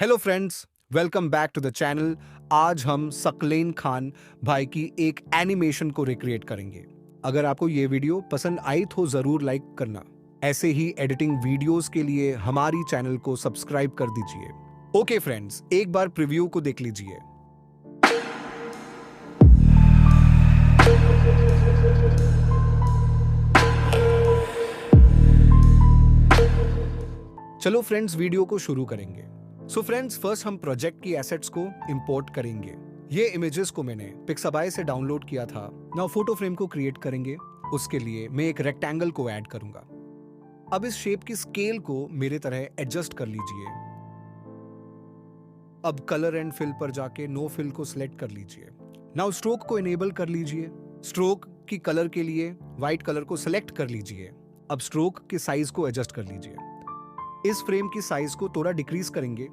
Hello friends, welcome back to the channel. आज हम सकलेन खान भाई की एक एनिमेशन को रिक्रिएट करेंगे। अगर आपको ये वीडियो पसंद आई तो जरूर लाइक करना। ऐसे ही एडिटिंग वीडियोस के लिए हमारी चैनल को सब्सक्राइब कर दीजिए। ओके फ्रेंड्स, एक बार प्रीव्यू को देख लीजिए। चलो फ्रेंड्स, वीडियो को शुरू करेंगे। सो फ्रेंड्स, फर्स्ट हम प्रोजेक्ट की एसेट्स को इंपोर्ट करेंगे। ये इमेजेस को मैंने पिक्साबाई से डाउनलोड किया था। नाउ फोटो फ्रेम को क्रिएट करेंगे। उसके लिए मैं एक रेक्टेंगल को ऐड करूंगा। अब इस शेप की स्केल को मेरे तरह एडजस्ट कर लीजिए। अब कलर एंड फिल पर जाके नो फिल को सिलेक्ट कर लीजिए। नाउ स्ट्रोक को इनेबल कर लीजिए। स्ट्रोक की कलर के लिए व्हाइट कलर को सिलेक्ट कर लीजिए। अब स्ट्रोक के साइज को एडजस्ट कर लीजिए। इस फ्रेम की साइज को थोड़ा डिक्रीज करेंगे।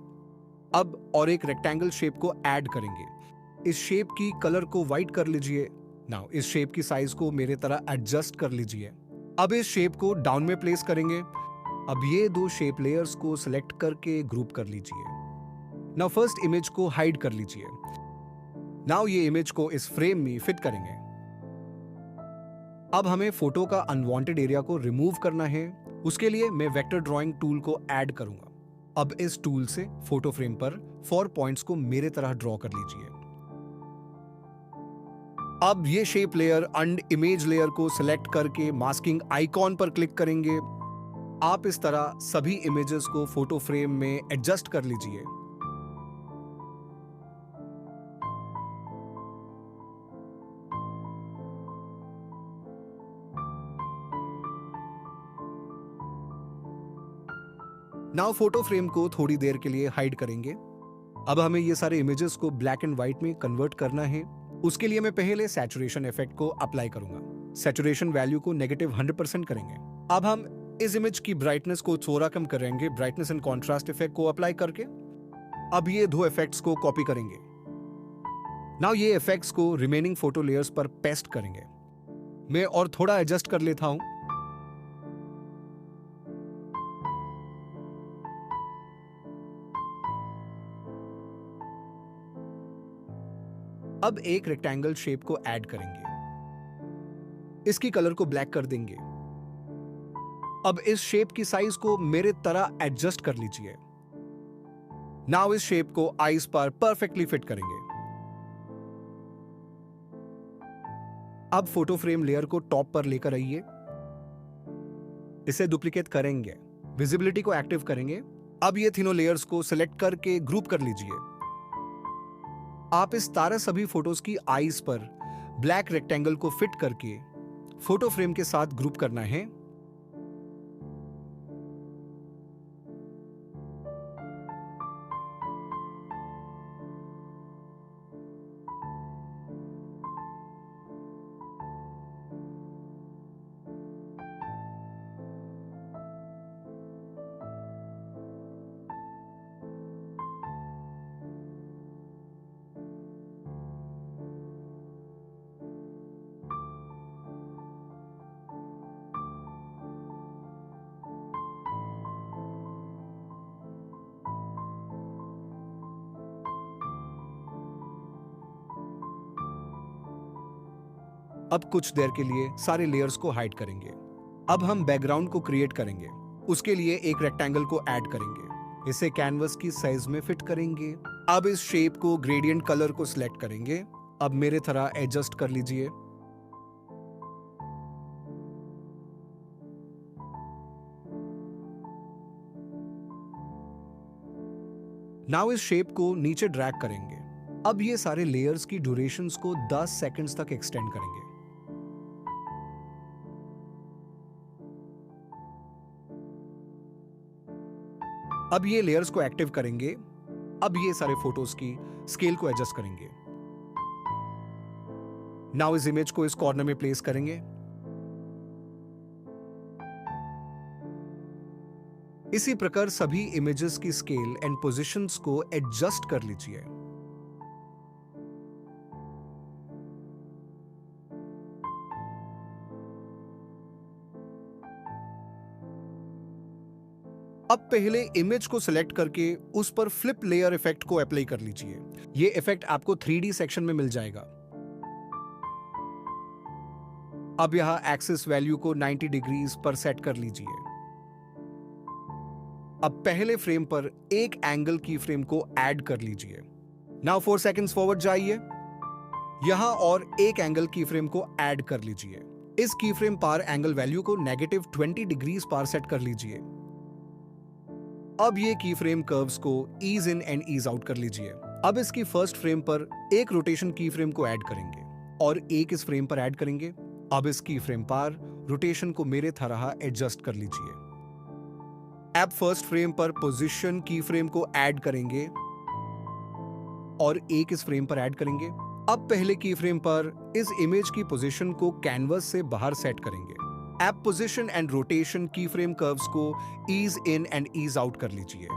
अब और एक रेक्टेंगल शेप को ऐड करेंगे। इस शेप की कलर को व्हाइट कर लीजिए। नाउ इस शेप की साइज को मेरे तरह एडजस्ट कर लीजिए। अब इस शेप को डाउन में प्लेस करेंगे। अब ये दो शेप लेयर्स को सिलेक्ट करके ग्रुप कर लीजिए। नाउ फर्स्ट इमेज को हाइड कर लीजिए। नाउ ये इमेज को इस फ्रेम में फिट करेंगे। अब हमें फोटो का अनवांटेड एरिया को रिमूव करना है। उसके लिए मैं वेक्टर ड्राइंग टूल को ऐड करूंगा। अब इस टूल से फोटो फ्रेम पर 4 पॉइंट्स को मेरे तरह ड्रॉ कर लीजिए। अब ये shape layer and image layer को सिलेक्ट करके मास्किंग आइकॉन पर क्लिक करेंगे। आप इस तरह सभी इमेजेस को फोटो फ्रेम में एडजस्ट कर लीजिए। नाउ फोटो फ्रेम को थोड़ी देर के लिए हाइड करेंगे। अब हमें ये सारे इमेजेस को ब्लैक एंड व्हाइट में कन्वर्ट करना है। उसके लिए मैं पहले सैचुरेशन इफेक्ट को अप्लाई करूंगा। सैचुरेशन वैल्यू को नेगेटिव 100% करेंगे। अब हम इस इमेज की ब्राइटनेस को थोड़ा कम करेंगे ब्राइटनेस एंड कॉन्ट्रास्ट इफेक्ट को अप्लाई करके। अब ये दो इफेक्ट्स को कॉपी करेंगे। नाउ ये इफेक्ट्स को रिमेनिंग फोटो लेयर्स पर पेस्ट करेंगे। मैं और थोड़ा एडजस्ट कर लेता हूं। अब एक रेक्टेंगल शेप को ऐड करेंगे। इसकी कलर को ब्लैक कर देंगे। अब इस शेप की साइज को मेरे तरह एडजस्ट कर लीजिए। नाउ इस शेप को आईज पर परफेक्टली फिट करेंगे। अब फोटो फ्रेम लेयर को टॉप पर लेकर आइए। इसे डुप्लीकेट करेंगे। विजिबिलिटी को एक्टिव करेंगे। अब ये तीनों लेयर्स को सिलेक्ट करके ग्रुप कर लीजिए। आप इस तरह सभी फोटोज की आईज पर ब्लैक रेक्टेंगल को फिट करके फोटो फ्रेम के साथ ग्रुप करना है। अब कुछ देर के लिए सारे लेयर्स को हाइड करेंगे। अब हम बैकग्राउंड को क्रिएट करेंगे। उसके लिए एक रेक्टेंगल को ऐड करेंगे। इसे कैनवस की साइज में फिट करेंगे। अब इस शेप को ग्रेडियंट कलर को सिलेक्ट करेंगे। अब मेरे तरह एडजस्ट कर लीजिए। नाउ इस शेप को नीचे ड्रैग करेंगे। अब ये सारे लेयर्स की ड्यूरेशंस को 10 सेकंड्स तक एक्सटेंड करेंगे। अब ये लेयर्स को एक्टिव करेंगे। अब ये सारे फोटोज की स्केल को एडजस्ट करेंगे। नाउ इस इमेज को इस कॉर्नर में प्लेस करेंगे। इसी प्रकार सभी इमेजेस की स्केल एंड पोजीशंस को एडजस्ट कर लीजिए। अब पहले इमेज को सिलेक्ट करके उस पर फ्लिप लेयर इफेक्ट को अप्लाई कर लीजिए। ये इफेक्ट आपको 3D सेक्शन में मिल जाएगा। अब यहां एक्सिस वैल्यू को 90 डिग्रीज पर सेट कर लीजिए। अब पहले फ्रेम पर एक एंगल की फ्रेम को ऐड कर लीजिए। नाउ 4 सेकंड्स फॉरवर्ड जाइए। यहां और एक एंगल की फ्रेम को ऐड कर लीजिए। इस की फ्रेम पर एंगल वैल्यू को -20 डिग्रीज पर सेट कर लीजिए। अब ये की फ्रेम कर्व्स को ease in and ease out कर लीजिए। अब इसकी फर्स्ट फ्रेम पर एक रोटेशन की फ्रेम को ऐड करेंगे और एक इस फ्रेम पर ऐड करेंगे। अब इस की फ्रेम पर रोटेशन को मेरे तरह एडजस्ट कर लीजिए। अब फर्स्ट फ्रेम पर पोजीशन की फ्रेम को ऐड करेंगे और एक इस फ्रेम पर ऐड करेंगे। अब पहले की फ्रेम पर इस इमेज की पोजीशन को कैनवस से बाहर सेट करेंगे। अब position and rotation key frame curves को ease in and ease out कर लीजिए।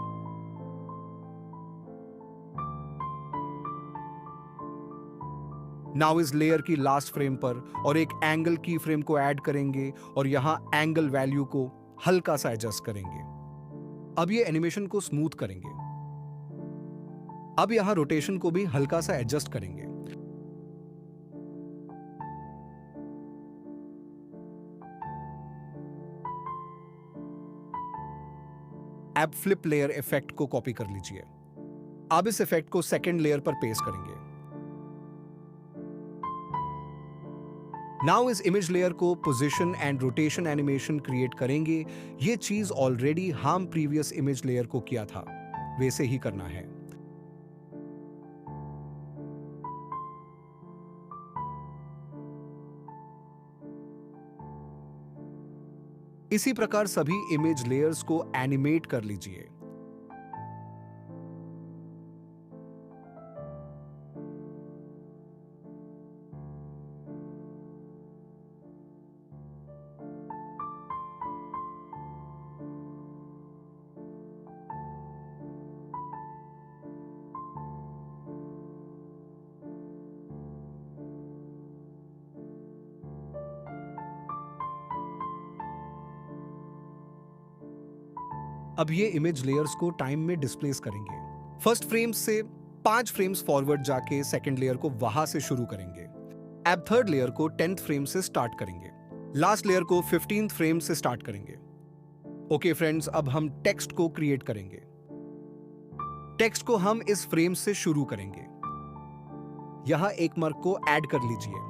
नाउ इस लेयर की लास्ट फ्रेम पर और एक एंगल की फ्रेम को ऐड करेंगे और यहां एंगल वैल्यू को हल्का सा एडजस्ट करेंगे। अब ये एनिमेशन को स्मूथ करेंगे। अब यहां रोटेशन को भी हल्का सा एडजस्ट करेंगे। अब फ्लिप लेयर इफेक्ट को कॉपी कर लीजिए। अब इस इफेक्ट को सेकंड लेयर पर पेस्ट करेंगे। नाउ इस इमेज लेयर को position and rotation animation create करेंगे। ये चीज ऑलरेडी हम प्रीवियस इमेज लेयर को किया था, वैसे ही करना है। इसी प्रकार सभी इमेज लेयर्स को एनिमेट कर लीजिए। अब ये इमेज लेयर्स को टाइम में डिस्प्लेस करेंगे। फर्स्ट फ्रेम से 5 फ्रेम्स फॉरवर्ड जाके सेकंड लेयर को वहां से शुरू करेंगे। अब थर्ड लेयर को 10th फ्रेम से स्टार्ट करेंगे। लास्ट लेयर को 15th फ्रेम से स्टार्ट करेंगे। ओके फ्रेंड्स, अब हम टेक्स्ट को क्रिएट करेंगे। टेक्स्ट को हम इस फ्रेम से शुरू करेंगे। यहां एक मार्क को ऐड कर लीजिए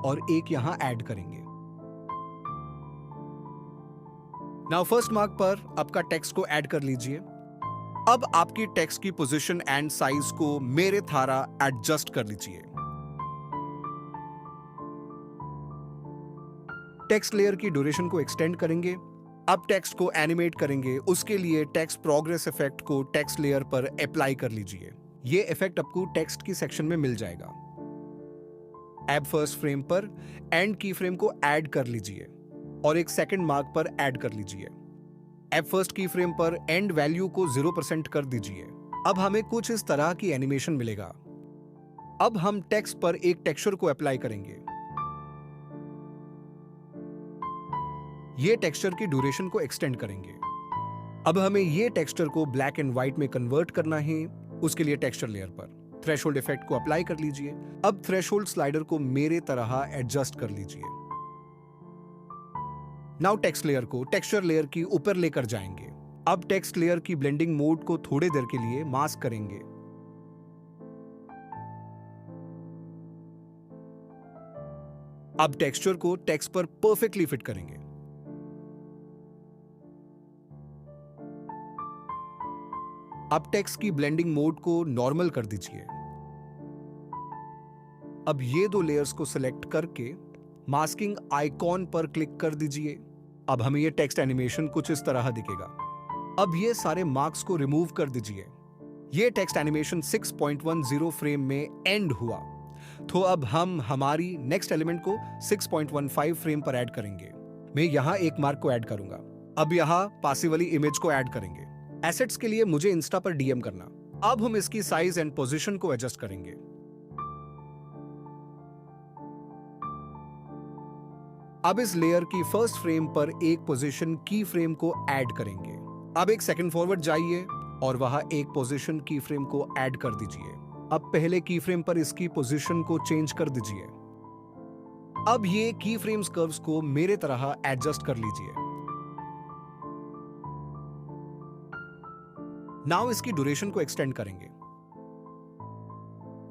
और एक यहां ऐड करेंगे। नाउ फर्स्ट मार्क पर आपका टेक्स्ट को ऐड कर लीजिए। अब आपकी टेक्स्ट की पोजीशन एंड साइज को मेरे थारा एडजस्ट कर लीजिए। टेक्स्ट लेयर की ड्यूरेशन को एक्सटेंड करेंगे। अब टेक्स्ट को एनिमेट करेंगे। उसके लिए टेक्स्ट प्रोग्रेस इफेक्ट को टेक्स्ट लेयर पर अप्लाई कर लीजिए। ये इफेक्ट आपको टेक्स्ट की सेक्शन में मिल जाएगा। अब फर्स्ट फ्रेम पर एंड की फ्रेम को ऐड कर लीजिए और एक सेकंड मार्क पर ऐड कर लीजिए। अब फर्स्ट की फ्रेम पर एंड वैल्यू को 0% कर दीजिए। अब हमें कुछ इस तरह की एनिमेशन मिलेगा। अब हम टेक्स्ट पर एक टेक्सचर को अप्लाई करेंगे। ये टेक्सचर की ड्यूरेशन को एक्सटेंड करेंगे। अब हमें ये टेक्सचर को ब्लैक एंड व्हाइट में कन्वर्ट करना है। उसके लिए टेक्सचर लेयर पर थ्रेशोल्ड इफेक्ट को अप्लाई कर लीजिए। अब थ्रेशोल्ड स्लाइडर को मेरे तरह एडजस्ट कर लीजिए। नाउ टेक्स्ट लेयर को टेक्सचर लेयर की ऊपर लेकर जाएंगे। अब टेक्स्ट लेयर की ब्लेंडिंग मोड को थोड़ी देर के लिए मास्क करेंगे। अब टेक्सचर को टेक्स्ट पर परफेक्टली फिट करेंगे। अब टेक्स्ट की ब्लेंडिंग मोड को नॉर्मल कर दीजिए। अब ये दो लेयर्स को सिलेक्ट करके मास्किंग आइकॉन पर क्लिक कर दीजिए। अब हमें ये टेक्स्ट एनिमेशन कुछ इस तरह दिखेगा। अब ये सारे मार्क्स को रिमूव कर दीजिए। ये टेक्स्ट एनिमेशन 6.10 फ्रेम में एंड हुआ। तो अब हम हमारी नेक्स्ट एलिमेंट को 6.15 फ्रेम पर ऐड करेंगे। मैं यहां एक मार्क को ऐड करूंगा। अब यहां पासिव वाली इमेज को ऐड करेंगे। एसेट्स के लिए मुझे इंस्टा पर डीएम करना। अब हम इसकी साइज एंड पोजीशन को एडजस्ट करेंगे। अब इस लेयर की फर्स्ट फ्रेम पर एक पोजीशन की फ्रेम को ऐड करेंगे। अब एक सेकंड फॉरवर्ड जाइए और वहां एक पोजीशन की फ्रेम को ऐड कर दीजिए। अब पहले की फ्रेम पर इसकी पोजीशन को चेंज कर दीजिए। अब ये की फ्रेम्स कर्व्स को मेरे तरह एडजस्ट कर लीजिए। नाउ इसकी ड्यूरेशन को एक्सटेंड करेंगे।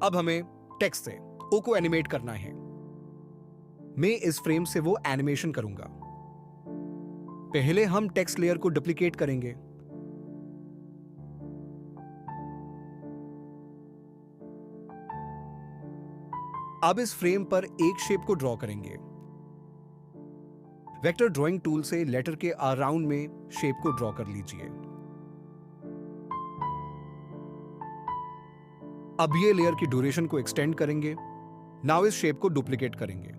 अब हमें टेक्स्ट से ओ को एनिमेट करना है। मैं इस फ्रेम से वो एनिमेशन करूंगा। पहले हम टेक्स्ट लेयर को डुप्लीकेट करेंगे। अब इस फ्रेम पर एक शेप को ड्रॉ करेंगे। वेक्टर ड्राइंग टूल से लेटर के अराउंड में शेप को ड्रॉ कर लीजिए। अब ये लेयर की ड्यूरेशन को एक्सटेंड करेंगे। नाउ इस शेप को डुप्लीकेट करेंगे।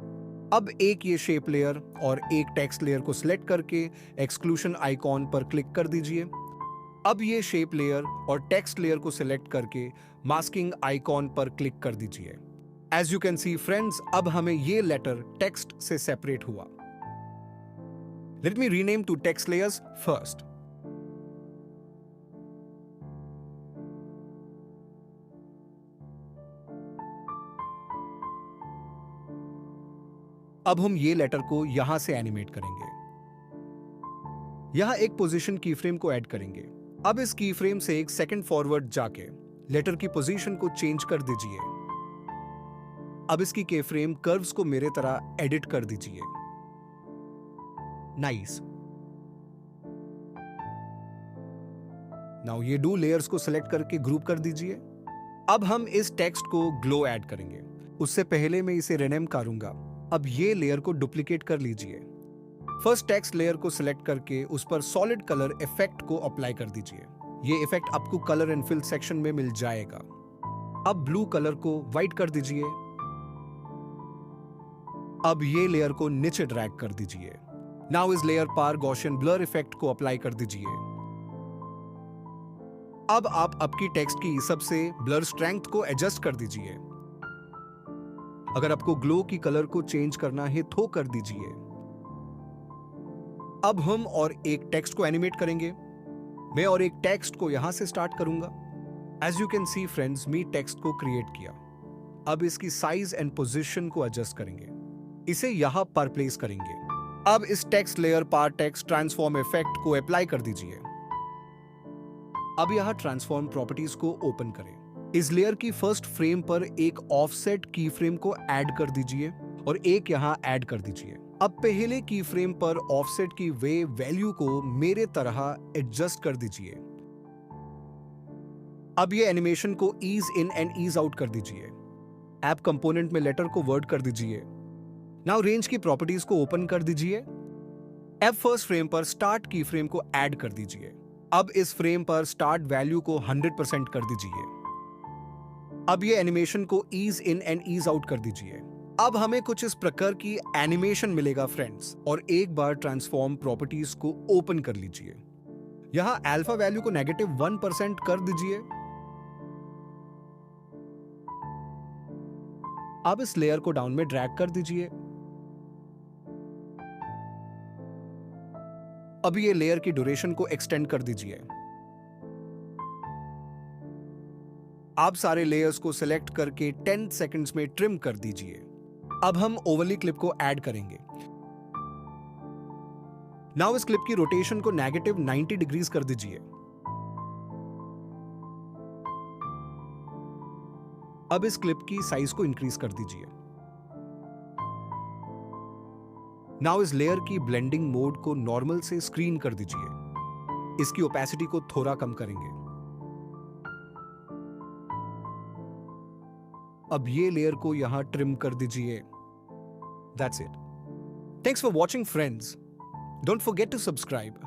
अब एक ये शेप लेयर और एक टेक्स्ट लेयर को सिलेक्ट करके एक्सक्लूशन आइकॉन पर क्लिक कर दीजिए। अब ये शेप लेयर और टेक्स्ट लेयर को सिलेक्ट करके मास्किंग आइकॉन पर क्लिक कर दीजिए। As you can see friends, अब हमें ये लेटर टेक्स्ट से सेपरेट हुआ। Let me rename to text layers first. अब हम ये लेटर को यहां से एनिमेट करेंगे। यहां एक पोजीशन की फ्रेम को ऐड करेंगे। अब इस की फ्रेम से एक सेकंड फॉरवर्ड जाके लेटर की पोजीशन को चेंज कर दीजिए। अब इसकी के फ्रेम कर्व्स को मेरे तरह एडिट कर दीजिए। नाइस। नाउ ये दो लेयर्स को सिलेक्ट करके ग्रुप कर दीजिए। अब हम इस टेक्स्ट को ग्लो ऐड करेंगे। उससे पहले मैं इसे रीनेम करूंगा। अब ये लेयर को डुप्लीकेट कर लीजिए। फर्स्ट टेक्स्ट लेयर को सिलेक्ट करके उस पर सॉलिड कलर इफेक्ट को अप्लाई कर दीजिए। ये इफेक्ट आपको कलर एंड फिल सेक्शन में मिल जाएगा। अब ब्लू कलर को व्हाइट कर दीजिए। अब ये लेयर को नीचे ड्रैग कर दीजिए। नाउ इस लेयर पर गॉसियन ब्लर इफेक्ट को अप्लाई कर दीजिए। अब आप आपकी टेक्स्ट की सबसे ब्लर स्ट्रेंथ को एडजस्ट कर दीजिए। अगर आपको ग्लो की कलर को चेंज करना है तो कर दीजिए। अब हम और एक टेक्स्ट को एनिमेट करेंगे। मैं और एक टेक्स्ट को यहां से स्टार्ट करूंगा। As you can see friends, मी टेक्स्ट को क्रिएट किया। अब इसकी साइज एंड पोजीशन को एडजस्ट करेंगे। इसे यहां पर प्लेस करेंगे। अब इस टेक्स्ट लेयर पर टेक्स्ट ट्रांसफॉर्म इफेक्ट को अप्लाई कर दीजिए। अब यहां ट्रांसफॉर्म प्रॉपर्टीज को ओपन करें। इस लेयर की फर्स्ट फ्रेम पर एक ऑफसेट की फ्रेम को ऐड कर दीजिए और एक यहां ऐड कर दीजिए। अब पहले की फ्रेम पर ऑफसेट की वैल्यू को मेरे तरह एडजस्ट कर दीजिए। अब ये एनिमेशन को ease in and ease out कर दीजिए। ऐप कंपोनेंट में लेटर को वर्ड कर दीजिए। नाउ रेंज की प्रॉपर्टीज को ओपन कर दीजिए। ऐप फर्स्ट फ्रेम पर स्टार्ट की फ्रेम को ऐड कर दीजिए। अब इस फ्रेम पर स्टार्ट वैल्यू को 100% कर दीजिए। अब ये एनिमेशन को ease in and ease out कर दीजिए। अब हमें कुछ इस प्रकार की एनिमेशन मिलेगा फ्रेंड्स। और एक बार ट्रांसफॉर्म प्रॉपर्टीज को ओपन कर लीजिए। यहां अल्फा वैल्यू को -1% कर दीजिए। अब इस लेयर को डाउन में ड्रैग कर दीजिए। अब ये लेयर की ड्यूरेशन को एक्सटेंड कर दीजिए। आप सारे लेयर्स को सिलेक्ट करके 10 सेकंड्स में ट्रिम कर दीजिए। अब हम ओवरली क्लिप को ऐड करेंगे। नाउ इस क्लिप की रोटेशन को -90 डिग्रीज कर दीजिए। अब इस क्लिप की साइज को इंक्रीज कर दीजिए। नाउ इस लेयर की ब्लेंडिंग मोड को नॉर्मल से स्क्रीन कर दीजिए। इसकी ओपेसिटी को थोड़ा कम करेंगे। अब ये लेयर को यहां ट्रिम कर दीजिए। That's it. Thanks for watching, friends. Don't forget to subscribe.